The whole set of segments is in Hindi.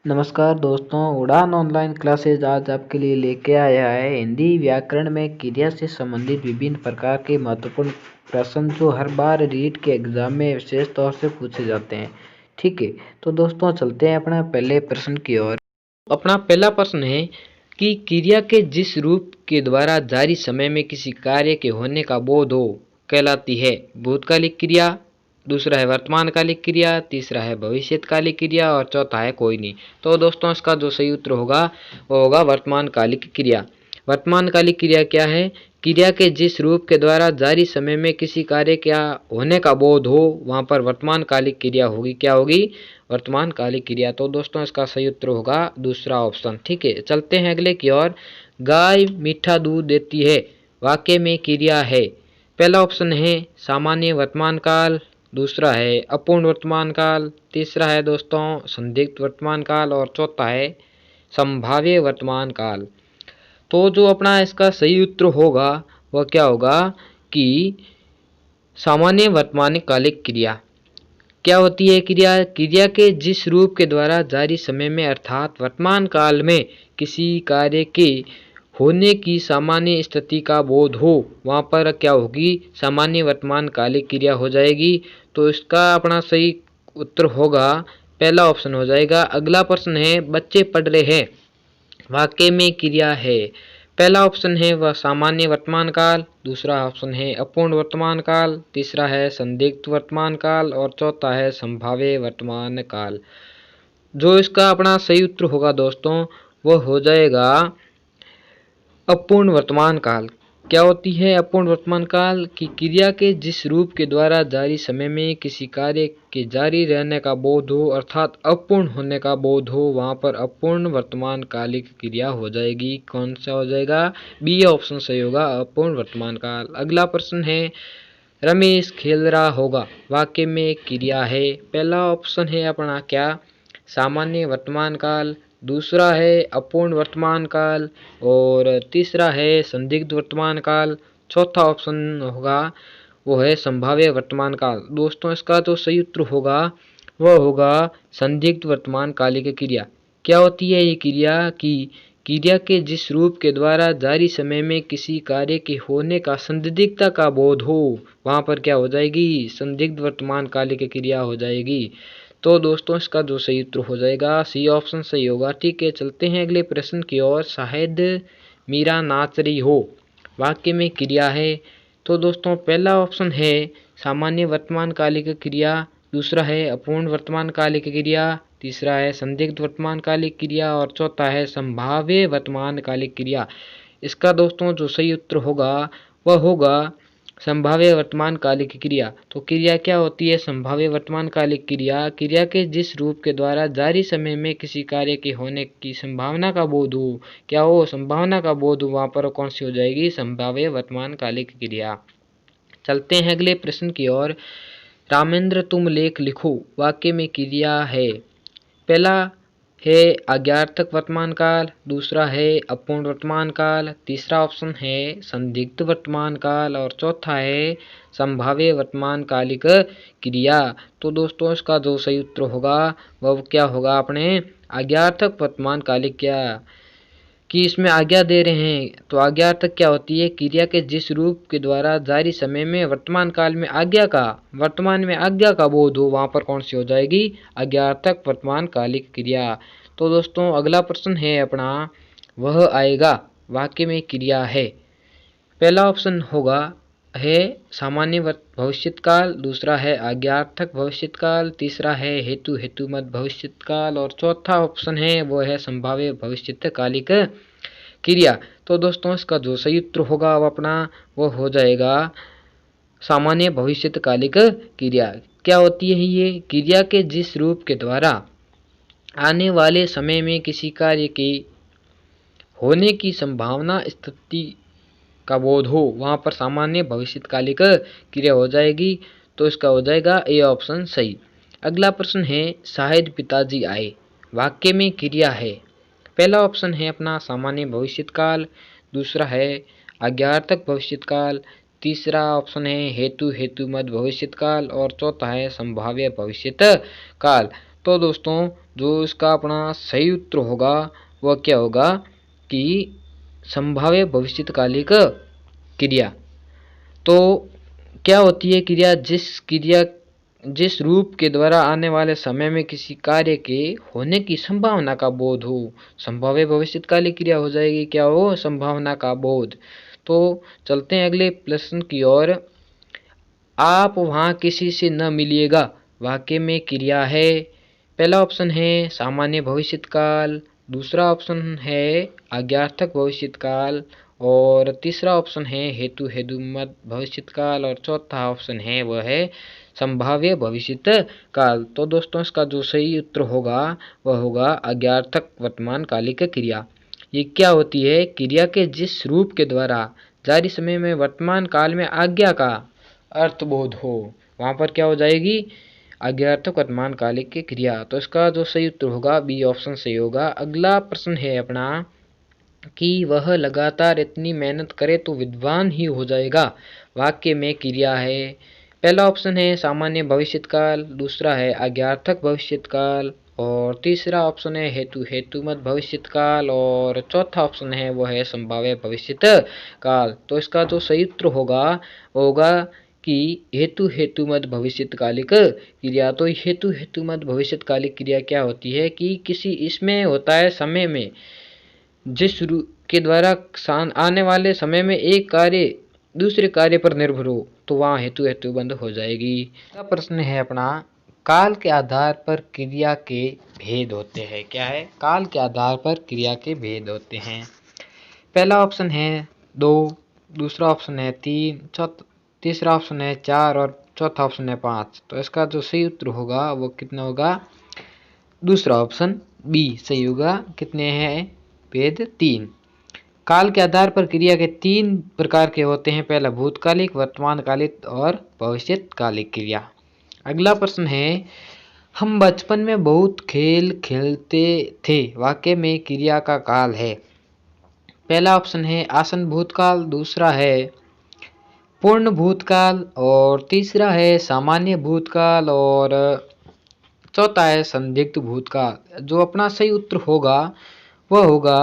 नमस्कार दोस्तों, उड़ान ऑनलाइन क्लासेज आज आपके लिए लेके आया है हिंदी व्याकरण में क्रिया से संबंधित विभिन्न प्रकार के महत्वपूर्ण प्रश्न जो हर बार रीट के एग्जाम में विशेष तौर से पूछे जाते हैं। ठीक है, तो दोस्तों चलते हैं अपना पहले प्रश्न की ओर। अपना पहला प्रश्न है कि क्रिया के जिस रूप के द्वारा जारी समय में किसी कार्य के होने का बोध हो कहलाती है भूतकालिक क्रिया, दूसरा है वर्तमानकालिक क्रिया, तीसरा है भविष्यकालिक क्रिया और चौथा है कोई नहीं। तो दोस्तों इसका जो सही उत्तर होगा वो होगा वर्तमानकालिक क्रिया। वर्तमानकालिक क्रिया क्या है? क्रिया के जिस रूप के द्वारा जारी समय में किसी कार्य का होने का बोध हो वहाँ पर वर्तमानकालिक क्रिया होगी। क्या होगी? वर्तमानकालिक क्रिया। तो दोस्तों इसका सही उत्तर होगा दूसरा ऑप्शन। ठीक है, चलते हैं अगले की ओर। गाय मीठा दूध देती है वाक्य में क्रिया है। पहला ऑप्शन है सामान्य वर्तमान काल, दूसरा है अपूर्ण वर्तमान काल, तीसरा है दोस्तों संदिग्ध वर्तमान काल और चौथा है संभाव्य वर्तमान काल। तो जो अपना इसका सही उत्तर होगा वह क्या होगा कि सामान्य वर्तमानकालिक क्रिया। क्या होती है क्रिया? क्रिया के जिस रूप के द्वारा जारी समय में अर्थात वर्तमान काल में किसी कार्य के होने की सामान्य स्थिति का बोध हो वहाँ पर क्या होगी? सामान्य वर्तमानकालिक क्रिया हो जाएगी। तो इसका अपना सही उत्तर होगा पहला ऑप्शन हो जाएगा। अगला प्रश्न है बच्चे पढ़ रहे हैं वाक्य में क्रिया है। पहला ऑप्शन है वह सामान्य वर्तमान काल, दूसरा ऑप्शन है अपूर्ण वर्तमान काल, तीसरा है संदिग्ध वर्तमान काल और चौथा है संभाव्य वर्तमान काल। जो इसका अपना सही उत्तर होगा दोस्तों वह हो जाएगा अपूर्ण वर्तमान काल। क्या होती है अपूर्ण वर्तमान काल? की क्रिया के जिस रूप के द्वारा जारी समय में किसी कार्य के जारी रहने का बोध हो अर्थात अपूर्ण होने का बोध हो वहाँ पर अपूर्ण वर्तमान कालिक क्रिया हो जाएगी। कौन सा हो जाएगा? बी ऑप्शन सही होगा, अपूर्ण वर्तमान काल। अगला प्रश्न है रमेश खेल रहा होगा वाक्य में क्रिया है। पहला ऑप्शन है अपना क्या? सामान्य वर्तमान काल, दूसरा है अपूर्ण वर्तमान काल और तीसरा है संदिग्ध वर्तमान काल। चौथा ऑप्शन होगा वो है संभाव्य वर्तमान काल। दोस्तों इसका जो सही उत्तर होगा वह होगा संदिग्ध वर्तमान कालिक क्रिया। क्या होती है ये क्रिया? की क्रिया के जिस रूप के द्वारा जारी समय में किसी कार्य के होने का संदिग्धता का बोध हो वहाँ पर क्या हो जाएगी? संदिग्ध वर्तमान कालिक क्रिया हो जाएगी। तो दोस्तों इसका जो सही उत्तर हो जाएगा सी ऑप्शन सही होगा। ठीक है, चलते हैं अगले प्रश्न की ओर। शायद मीरा नाच रही हो वाक्य में क्रिया है। तो दोस्तों पहला ऑप्शन है सामान्य वर्तमान कालिक क्रिया, दूसरा है अपूर्ण वर्तमान कालिक क्रिया, तीसरा है संदिग्ध वर्तमान कालिक क्रिया और चौथा है संभाव्य वर्तमान कालिक क्रिया। इसका दोस्तों जो सही उत्तर होगा वह होगा संभाव्य वर्तमान कालिक क्रिया। तो क्रिया क्या होती है? संभाव्य वर्तमान कालिक क्रिया क्रिया के जिस रूप के द्वारा जारी समय में किसी कार्य के होने की संभावना का बोध हो। क्या हो? संभावना का बोध हो वहाँ पर कौन सी हो जाएगी? संभाव्य वर्तमान कालिक क्रिया। चलते हैं अगले प्रश्न की ओर। रामेंद्र तुम लेख लिखो वाक्य में क्रिया है। पहला है आज्ञार्थक वर्तमान काल, दूसरा है अपूर्ण वर्तमान काल, तीसरा ऑप्शन है संदिग्ध वर्तमान काल और चौथा है संभाव्य वर्तमान कालिक क्रिया। तो दोस्तों इसका जो सही उत्तर होगा वह क्या होगा? अपने आज्ञार्थक वर्तमान कालिक क्रिया कि इसमें आज्ञा दे रहे हैं। तो आज्ञार्थक क्या होती है? क्रिया के जिस रूप के द्वारा जारी समय में वर्तमान काल में वर्तमान में आज्ञा का बोध हो वहाँ पर कौन सी हो जाएगी? आज्ञार्थक वर्तमान कालिक क्रिया। तो दोस्तों अगला प्रश्न है अपना वह आएगा वाक्य में क्रिया है। पहला ऑप्शन होगा है सामान्य भविष्यत काल, दूसरा है आज्ञार्थक भविष्यत काल, तीसरा है हेतु हेतुमत भविष्यत काल और चौथा ऑप्शन है वो है संभाव्य भविष्यत कालिक क्रिया। तो दोस्तों इसका जो सही उत्तर होगा वो अपना वो हो जाएगा सामान्य भविष्यत कालिक क्रिया। क्या होती है ये? क्रिया के जिस रूप के द्वारा आने वाले समय में किसी कार्य के होने की संभावना स्थिति का बोध हो वहाँ पर सामान्य भविष्यकालिक क्रिया हो जाएगी। तो इसका हो जाएगा ए ऑप्शन सही। अगला प्रश्न है शायद पिताजी आए वाक्य में क्रिया है। पहला ऑप्शन है अपना सामान्य भविष्यकाल, दूसरा है आज्ञार्थक भविष्यकाल, तीसरा ऑप्शन है हेतु हेतुमत भविष्यकाल और चौथा है संभाव्य भविष्यत काल। तो दोस्तों जो इसका अपना सही उत्तर होगा वह क्या होगा कि संभाव्य भविष्यकालिक क्रिया। तो क्या होती है क्रिया जिस रूप के द्वारा आने वाले समय में किसी कार्य के होने की संभावना का बोध हो। संभाव्य भविष्यकालिक क्रिया हो जाएगी क्या हो, संभावना का बोध। तो चलते हैं अगले प्रश्न की ओर। आप वहां किसी से न मिलिएगा वाक्य में क्रिया है। पहला ऑप्शन है सामान्य भविष्यकाल, दूसरा ऑप्शन है आज्ञार्थक भविष्यकाल और तीसरा ऑप्शन है हेतु हेतुमत भविष्यकाल और चौथा ऑप्शन है वह है संभाव्य भविष्यकाल। तो दोस्तों इसका जो सही उत्तर होगा वह होगा आज्ञार्थक वर्तमान कालिक क्रिया। ये क्या होती है, क्रिया के जिस रूप के द्वारा जारी समय में वर्तमान काल में आज्ञा का अर्थबोध हो, वहां पर क्या हो जाएगी, आज्ञार्थक वर्तमान कालिक की क्रिया। तो इसका जो सही उत्तर होगा बी ऑप्शन सही होगा। अगला प्रश्न है अपना कि वह लगातार इतनी मेहनत करे तो विद्वान ही हो जाएगा वाक्य में क्रिया है। पहला ऑप्शन है सामान्य भविष्यकाल, दूसरा है आज्ञार्थक भविष्यकाल और तीसरा ऑप्शन है हेतु हेतुमत भविष्यकाल और चौथा ऑप्शन है वो है संभाव्य भविष्यकाल। तो इसका जो सही उत्तर होगा वो होगा कि हेतु हेतुमत भविष्यकालिक क्रिया। तो हेतु हेतुमत भविष्यकालिक क्रिया क्या होती है कि किसी इसमें होता है समय में जिस के द्वारा आने वाले समय में एक कार्य दूसरे कार्य पर निर्भर हो, तो वहाँ हेतु हेतुबंध हो जाएगी। अगला प्रश्न है अपना काल के आधार पर क्रिया के भेद होते हैं। क्या है, काल के आधार पर क्रिया के भेद होते हैं। पहला ऑप्शन है 2, दूसरा ऑप्शन है 3, तीसरा ऑप्शन है 4 और चौथा ऑप्शन है 5। तो इसका जो सही उत्तर होगा वो कितना होगा, दूसरा ऑप्शन बी सही होगा। कितने हैं भेद, 3। काल के आधार पर क्रिया के 3 प्रकार के होते हैं। पहला भूतकालिक, वर्तमानकालिक और भविष्यकालिक क्रिया। अगला प्रश्न है हम बचपन में बहुत खेल खेलते थे वाक्य में क्रिया का काल है। पहला ऑप्शन है आसन भूतकाल, दूसरा है पूर्ण भूतकाल और तीसरा है सामान्य भूतकाल और चौथा है संदिग्ध भूतकाल। जो अपना सही उत्तर होगा वह होगा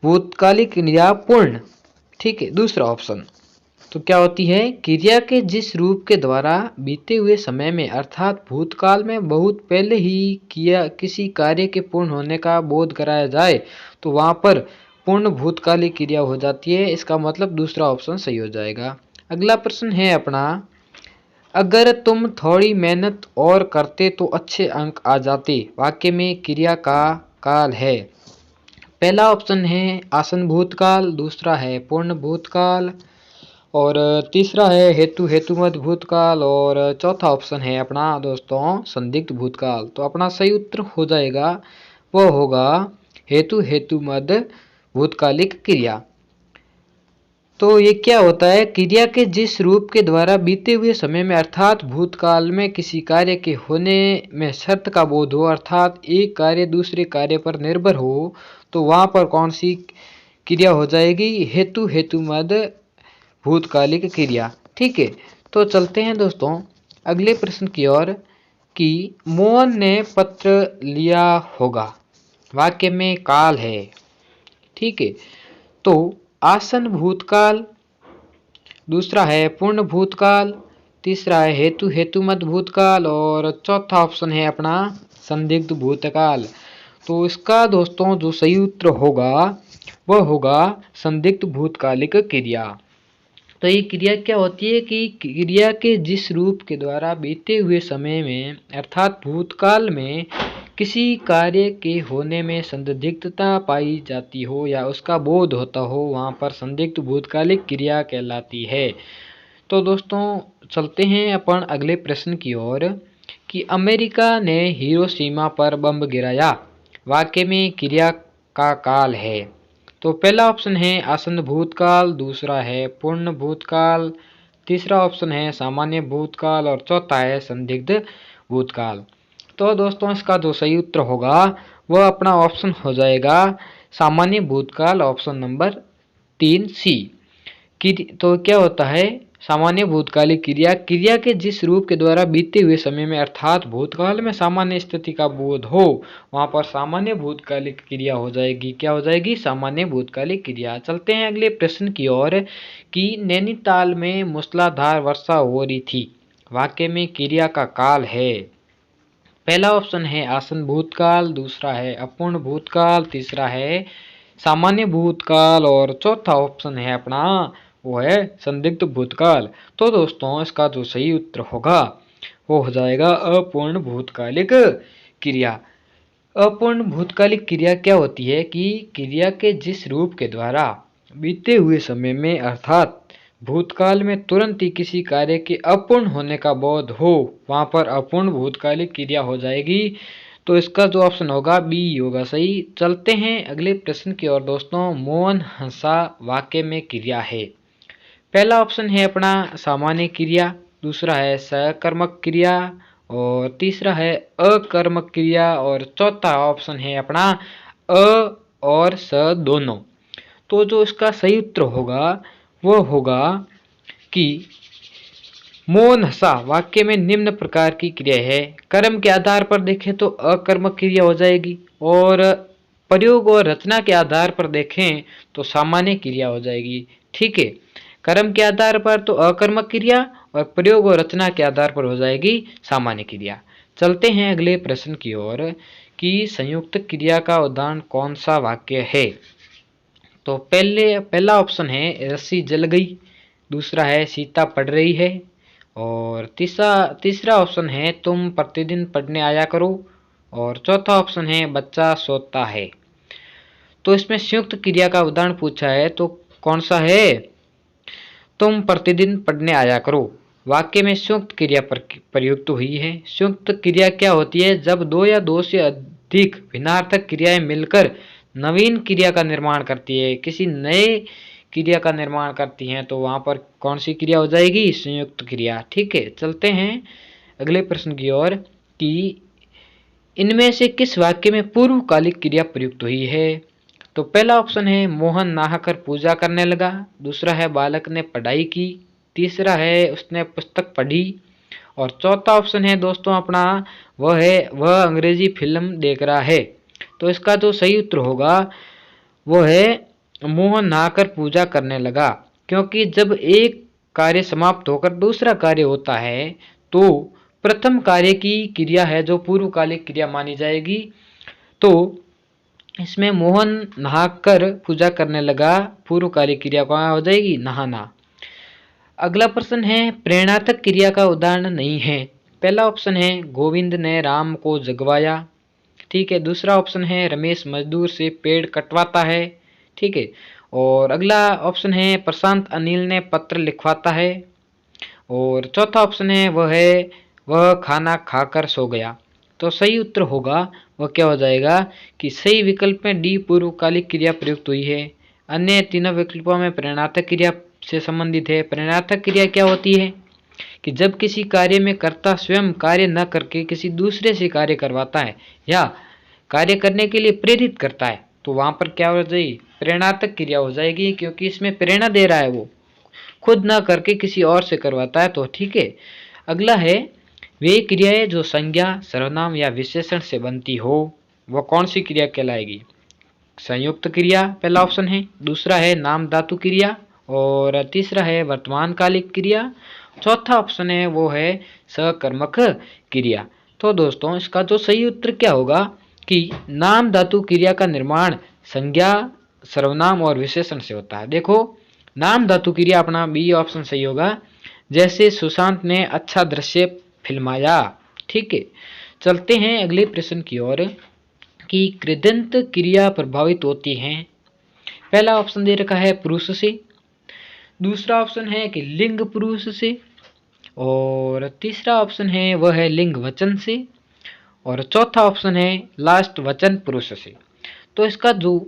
भूतकालिक क्रिया पूर्ण। ठीक है, दूसरा ऑप्शन। तो क्या होती है, क्रिया के जिस रूप के द्वारा बीते हुए समय में अर्थात भूतकाल में बहुत पहले ही किया किसी कार्य के पूर्ण होने का बोध कराया जाए तो वहां पर पूर्ण भूतकालिक क्रिया हो जाती है। इसका मतलब दूसरा ऑप्शन सही हो जाएगा। अगला प्रश्न है अपना अगर तुम थोड़ी मेहनत और करते तो अच्छे अंक आ जाते वाक्य में क्रिया का काल है। पहला ऑप्शन है आसन भूतकाल, दूसरा है पूर्ण भूतकाल और तीसरा है हेतु हेतुमत भूतकाल और चौथा ऑप्शन है अपना दोस्तों संदिग्ध भूतकाल। तो अपना सही उत्तर हो जाएगा वो होगा हेतु हेतुमत भूतकालिक क्रिया। तो ये क्या होता है, क्रिया के जिस रूप के द्वारा बीते हुए समय में अर्थात भूतकाल में किसी कार्य के होने में शर्त का बोध हो अर्थात एक कार्य दूसरे कार्य पर निर्भर हो तो वहां पर कौन सी क्रिया हो जाएगी, हेतु हेतुमत भूतकालिक क्रिया। ठीक है, तो चलते हैं दोस्तों अगले प्रश्न की ओर कि मोहन ने पत्र लिया होगा वाक्य में काल है। ठीक है, तो आसन भूतकाल, दूसरा है पूर्ण भूतकाल, तीसरा है हेतु हेतुमत भूतकाल और चौथा ऑप्शन है अपना संदिग्ध भूतकाल। तो इसका दोस्तों जो सही उत्तर होगा वह होगा संदिग्ध भूतकालिक क्रिया। तो ये क्रिया क्या होती है कि क्रिया के जिस रूप के द्वारा बीते हुए समय में अर्थात भूतकाल में किसी कार्य के होने में संदिग्धता पाई जाती हो या उसका बोध होता हो वहाँ पर संदिग्ध भूतकालिक क्रिया कहलाती है। तो दोस्तों चलते हैं अपन अगले प्रश्न की ओर कि अमेरिका ने हिरोशिमा पर बम गिराया वाक्य में क्रिया का काल है। तो पहला ऑप्शन है आसन्न भूतकाल, दूसरा है पूर्ण भूतकाल, तीसरा ऑप्शन है सामान्य भूतकाल और चौथा है संदिग्ध भूतकाल। तो दोस्तों इसका जो सही उत्तर होगा वह अपना ऑप्शन हो जाएगा सामान्य भूतकाल, ऑप्शन नंबर 3 सी। तो क्या होता है, सामान्य भूतकालिक क्रिया, क्रिया के जिस रूप के द्वारा बीते हुए समय में अर्थात भूतकाल में सामान्य स्थिति का बोध हो, वहां पर सामान्य भूतकालिक क्रिया हो जाएगी। क्या हो जाएगी? सामान्य भूतकालिक क्रिया। चलते हैं अगले प्रश्न की ओर कि नैनीताल में मूसलाधार वर्षा हो रही थी, वाक्य में क्रिया का काल है। पहला ऑप्शन है आसन भूतकाल, दूसरा है अपूर्ण भूतकाल, तीसरा है सामान्य भूतकाल और चौथा ऑप्शन है अपना वो है संदिग्ध भूतकाल। तो दोस्तों इसका जो सही उत्तर होगा वो हो जाएगा अपूर्ण भूतकालिक क्रिया। अपूर्ण भूतकालिक क्रिया क्या होती है कि क्रिया के जिस रूप के द्वारा बीते हुए समय में अर्थात भूतकाल में तुरंत ही किसी कार्य के अपूर्ण होने का बोध हो, वहां पर अपूर्ण भूतकालिक क्रिया हो जाएगी। तो इसका जो ऑप्शन होगा बी होगा सही। चलते हैं अगले प्रश्न की ओर दोस्तों। मोहन हंसा वाक्य में क्रिया है। पहला ऑप्शन है अपना सामान्य क्रिया, दूसरा है सकर्मक क्रिया और तीसरा है अकर्मक क्रिया और चौथा ऑप्शन है अपना अ और स दोनों। तो जो इसका सही उत्तर होगा वो होगा कि मोहन हंसा वाक्य में निम्न प्रकार की क्रिया है। कर्म के आधार पर देखें तो अकर्मक क्रिया हो जाएगी और प्रयोग और रचना के आधार पर देखें तो सामान्य क्रिया हो जाएगी। ठीक है, कर्म के आधार पर तो अकर्मक क्रिया और प्रयोग और रचना के आधार पर हो जाएगी सामान्य क्रिया। चलते हैं अगले प्रश्न की ओर कि संयुक्त क्रिया का उदाहरण कौन सा वाक्य है। तो पहला ऑप्शन है रस्सी जल गई, दूसरा है सीता पढ़ रही है और तीसरा ऑप्शन है तुम प्रतिदिन पढ़ने आया करो और चौथा ऑप्शन है बच्चा सोता है। तो इसमें संयुक्त क्रिया का उदाहरण पूछा है तो कौन सा है? तुम प्रतिदिन पढ़ने आया करो। वाक्य में संयुक्त क्रिया प्रयुक्त हुई है। संयुक्त क्रिया क्या होती है? जब दो या दो से अधिक भिन्नार्थक क्रियाएं मिलकर नवीन क्रिया का निर्माण करती है, किसी नए क्रिया का निर्माण करती हैं, तो वहां पर कौन सी क्रिया हो जाएगी? संयुक्त क्रिया। ठीक है, चलते हैं अगले प्रश्न की ओर कि इनमें से किस वाक्य में पूर्वकालिक क्रिया प्रयुक्त हुई है। तो पहला ऑप्शन है मोहन नहाकर पूजा करने लगा, दूसरा है बालक ने पढ़ाई की, तीसरा है उसने पुस्तक पढ़ी और चौथा ऑप्शन है दोस्तों अपना वह अंग्रेजी फिल्म देख रहा है। तो इसका जो सही उत्तर होगा वो है मोहन नहाकर पूजा करने लगा, क्योंकि जब एक कार्य समाप्त होकर दूसरा कार्य होता है तो प्रथम कार्य की क्रिया है जो पूर्वकालिक क्रिया मानी जाएगी। तो इसमें मोहन नहाकर पूजा करने लगा, पूर्वकालिक क्रिया कहाँ हो जाएगी? नहाना। अगला प्रश्न है प्रेरणात्मक क्रिया का उदाहरण नहीं है। पहला ऑप्शन है गोविंद ने राम को जगवाया। ठीक है, दूसरा ऑप्शन है रमेश मजदूर से पेड़ कटवाता है। ठीक है, और अगला ऑप्शन है प्रशांत अनिल ने पत्र लिखवाता है और चौथा ऑप्शन है वह खाना खाकर सो गया। तो सही उत्तर होगा वह क्या हो जाएगा कि सही विकल्प में डी पूर्वकालिक क्रिया प्रयुक्त हुई है। अन्य तीनों विकल्पों में प्रेरणात्मक क्रिया से संबंधित है। प्रेरणात्मक क्रिया क्या होती है कि जब किसी कार्य में कर्ता स्वयं कार्य न करके किसी दूसरे से कार्य करवाता है या कार्य करने के लिए प्रेरित करता है, तो वहां पर क्या हो जाएगी? प्रेरणात्मक क्रिया हो जाएगी, क्योंकि इसमें प्रेरणा दे रहा है, वो खुद न करके किसी और से करवाता है। तो ठीक है, अगला है वे क्रियाएं जो संज्ञा सर्वनाम या विशेषण से बनती हो, वह कौन सी क्रिया कहलाएगी? संयुक्त क्रिया पहला ऑप्शन है, दूसरा है नाम धातु क्रिया और तीसरा है वर्तमान कालिक क्रिया, चौथा ऑप्शन है वो है सकर्मक क्रिया। तो दोस्तों इसका जो सही उत्तर क्या होगा कि नाम धातु क्रिया का निर्माण संज्ञा सर्वनाम और विशेषण से होता है। देखो नाम धातु क्रिया अपना बी ऑप्शन सही होगा, जैसे सुशांत ने अच्छा दृश्य फिल्माया। ठीक है, चलते हैं अगले प्रश्न की ओर कि कृदंत क्रिया प्रभावित होती हैं। पहला ऑप्शन दे रखा है पुरुष से, दूसरा ऑप्शन है कि लिंग पुरुष से और तीसरा ऑप्शन है वह है लिंग वचन से और चौथा ऑप्शन है लास्ट वचन पुरुष से। तो इसका जो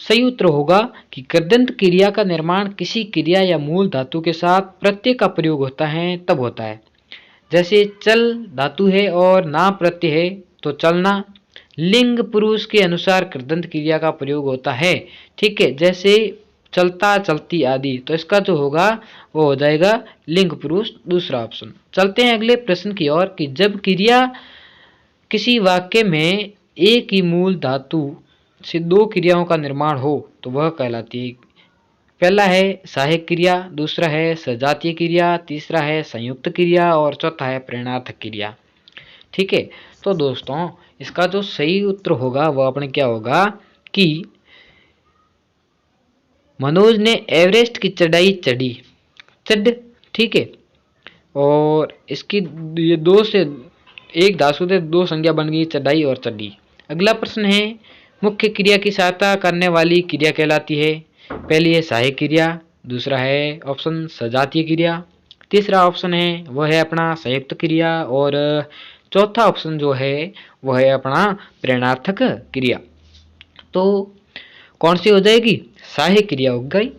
सही उत्तर होगा कि कृदंत क्रिया का निर्माण किसी क्रिया या मूल धातु के साथ प्रत्यय का प्रयोग होता है तब होता है। जैसे चल धातु है और ना प्रत्यय है तो चलना। लिंग पुरुष के अनुसार कृदंत क्रिया का प्रयोग होता है। ठीक है, जैसे चलता चलती आदि। तो इसका जो होगा वो हो जाएगा लिंग पुरुष, दूसरा ऑप्शन। चलते हैं अगले प्रश्न की ओर कि जब क्रिया किसी वाक्य में एक ही मूल धातु से दो क्रियाओं का निर्माण हो तो वह कहलाती है। पहला है सहायक क्रिया, दूसरा है सजातीय क्रिया, तीसरा है संयुक्त क्रिया और चौथा है प्रेरणार्थक क्रिया। ठीक है, तो दोस्तों इसका जो सही उत्तर होगा वह अपने क्या होगा कि मनोज ने एवरेस्ट की चढ़ाई चढ़ी, चढ़। ठीक है, और इसकी ये दो से एक धातु से दो संज्ञा बन गई, चढ़ाई और चढ़ी। अगला प्रश्न है मुख्य क्रिया की सहायता करने वाली क्रिया कहलाती है। पहली है सहायक क्रिया, दूसरा है ऑप्शन सजातीय क्रिया, तीसरा ऑप्शन है वह है अपना संयुक्त क्रिया और चौथा ऑप्शन जो है वह है अपना प्रेरणार्थक क्रिया। तो कौन सी हो जाएगी? सहायक क्रिया हो गई।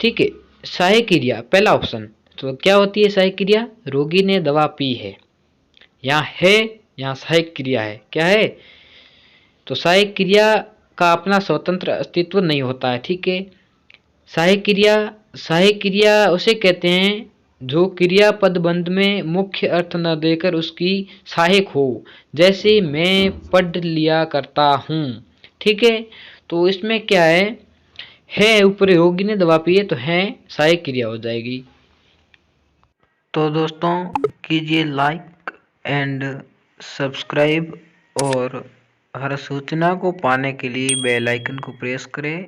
ठीक है, सहायक क्रिया पहला ऑप्शन। तो क्या होती है सहायक क्रिया? रोगी ने दवा पी है, यहाँ है, यहाँ सहायक क्रिया है, क्या है? तो सहायक क्रिया का अपना स्वतंत्र अस्तित्व नहीं होता है। ठीक है, सहायक क्रिया उसे कहते हैं जो क्रिया पदबंध में मुख्य अर्थ न देकर उसकी सहायक हो, जैसे मैं पढ़ लिया करता हूँ। ठीक है, तो इसमें क्या है ऊपर योगी ने दवा पी है तो है सहायक क्रिया हो जाएगी। तो दोस्तों कीजिए लाइक एंड सब्सक्राइब और हर सूचना को पाने के लिए बेल आइकन को प्रेस करें।